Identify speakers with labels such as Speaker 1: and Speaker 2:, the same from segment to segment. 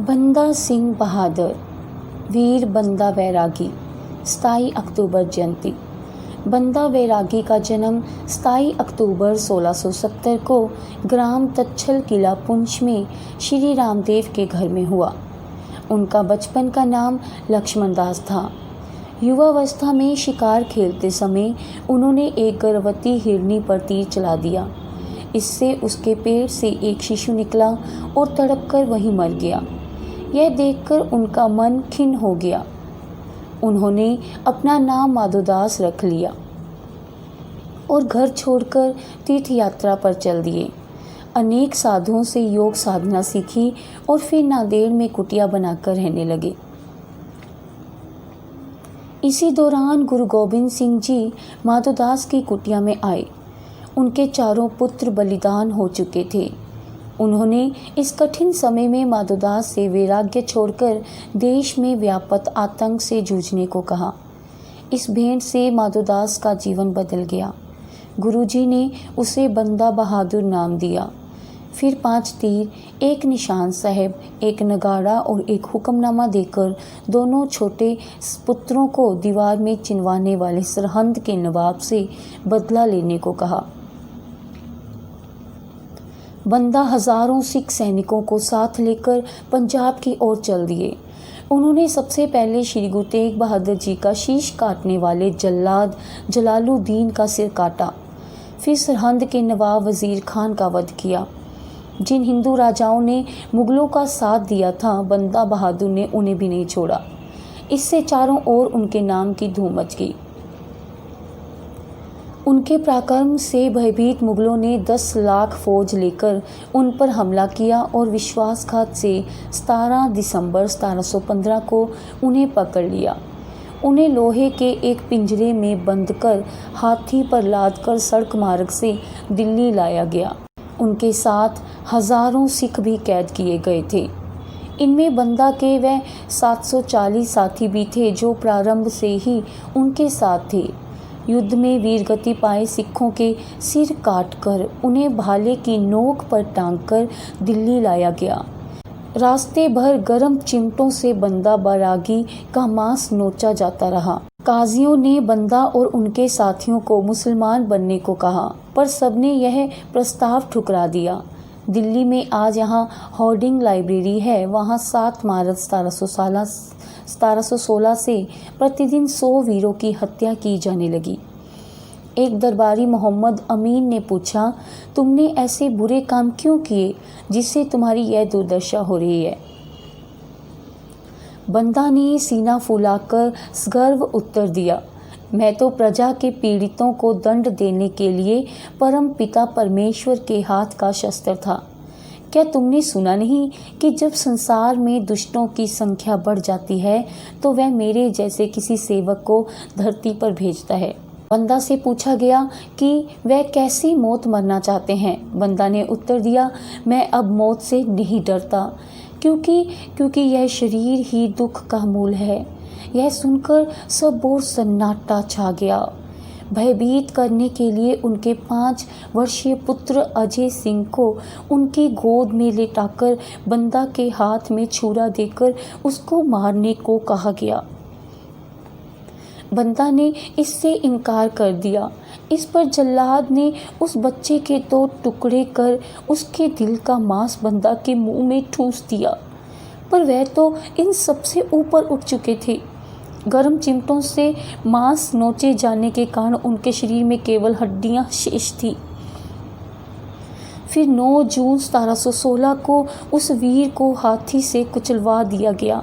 Speaker 1: बंदा सिंह बहादुर, वीर बंदा बैरागी। 27 अक्टूबर जयंती। बंदा बैरागी का जन्म 27 अक्टूबर 1670 को ग्राम तच्छल किला पुंछ में श्री रामदेव के घर में हुआ। उनका बचपन का नाम लक्ष्मण दास था। युवावस्था में शिकार खेलते समय उन्होंने एक गर्भवती हिरनी पर तीर चला दिया। इससे उसके पेट से एक शिशु निकला और तड़पकर वहीं मर गया। यह देखकर उनका मन खिन्न हो गया। उन्होंने अपना नाम माधोदास रख लिया और घर छोड़कर तीर्थ यात्रा पर चल दिए। अनेक साधुओं से योग साधना सीखी और फिर नांदेड़ में कुटिया बनाकर रहने लगे। इसी दौरान गुरु गोबिंद सिंह जी माधोदास की कुटिया में आए। उनके चारों पुत्र बलिदान हो चुके थे। उन्होंने इस कठिन समय में माधोदास से वैराग्य छोड़कर देश में व्याप्त आतंक से जूझने को कहा। इस भेंट से माधोदास का जीवन बदल गया। गुरुजी ने उसे बंदा बहादुर नाम दिया। फिर 5 तीर, एक निशान साहब, एक नगाड़ा और एक हुक्मनामा देकर दोनों छोटे पुत्रों को दीवार में चिनवाने वाले सरहंद के नवाब से बदला लेने को कहा। बंदा हजारों सिख सैनिकों को साथ लेकर पंजाब की ओर चल दिए। उन्होंने सबसे पहले श्री गुरु तेग बहादुर जी का शीश काटने वाले जल्लाद जलालुद्दीन का सिर काटा। फिर सरहंद के नवाब वजीर खान का वध किया। जिन हिंदू राजाओं ने मुगलों का साथ दिया था, बंदा बहादुर ने उन्हें भी नहीं छोड़ा। इससे चारों ओर उनके नाम की धूम मच गई। उनके पराक्रम से भयभीत मुगलों ने 10 लाख फौज लेकर उन पर हमला किया और विश्वासघात से 17 दिसंबर 1715 को उन्हें पकड़ लिया। उन्हें लोहे के एक पिंजरे में बंद कर हाथी पर लादकर सड़क मार्ग से दिल्ली लाया गया। उनके साथ हजारों सिख भी कैद किए गए थे। इनमें बंदा के वह 740 साथी भी थे जो प्रारंभ से ही उनके साथ थे। युद्ध में वीरगति पाए सिखों के सिर काटकर उन्हें भाले की नोक पर टांगकर दिल्ली लाया गया। रास्ते भर गर्म चिमटों से बंदा बैरागी का मांस नोचा जाता रहा। काजियों ने बंदा और उनके साथियों को मुसलमान बनने को कहा, पर सबने यह प्रस्ताव ठुकरा दिया। दिल्ली में आज यहाँ होर्डिंग लाइब्रेरी है। वहाँ 7 मार्च 1716 से प्रतिदिन 100 वीरों की हत्या की जाने लगी। एक दरबारी मोहम्मद अमीन ने पूछा, तुमने ऐसे बुरे काम क्यों किए जिससे तुम्हारी यह दुर्दशा हो रही है? बंदा ने सीना फुलाकर सगर्व उत्तर दिया, मैं तो प्रजा के पीड़ितों को दंड देने के लिए परम पिता परमेश्वर के हाथ का शस्त्र था। क्या तुमने सुना नहीं कि जब संसार में दुष्टों की संख्या बढ़ जाती है तो वह मेरे जैसे किसी सेवक को धरती पर भेजता है। बंदा से पूछा गया कि वह कैसी मौत मरना चाहते हैं। बंदा ने उत्तर दिया, मैं अब मौत से नहीं डरता, क्योंकि यह शरीर ही दुख का मूल है। यह सुनकर सब ओर सन्नाटा छा गया। भयभीत करने के लिए उनके 5 वर्षीय पुत्र अजय सिंह को उनकी गोद में लेटाकर बंदा के हाथ में छुरा देकर उसको मारने को कहा गया। बंदा ने इससे इनकार कर दिया। इस पर जल्लाद ने उस बच्चे के 2 टुकड़े कर उसके दिल का मांस बंदा के मुंह में ठूस दिया, पर वह तो इन सबसे ऊपर उठ चुके थे। गर्म चिमटों से मांस नोचे जाने के कारण उनके शरीर में केवल हड्डियां शेष थी। फिर 9 जून 1716 को उस वीर को हाथी से कुचलवा दिया गया।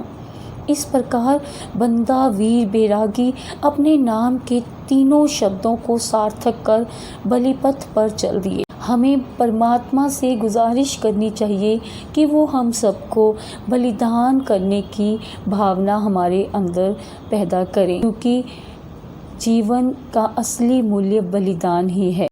Speaker 1: इस प्रकार बंदा वीर बैरागी अपने नाम के 3 शब्दों को सार्थक कर बलिपथ पर चल दिए। हमें परमात्मा से गुजारिश करनी चाहिए कि वो हम सबको बलिदान करने की भावना हमारे अंदर पैदा करें, क्योंकि जीवन का असली मूल्य बलिदान ही है।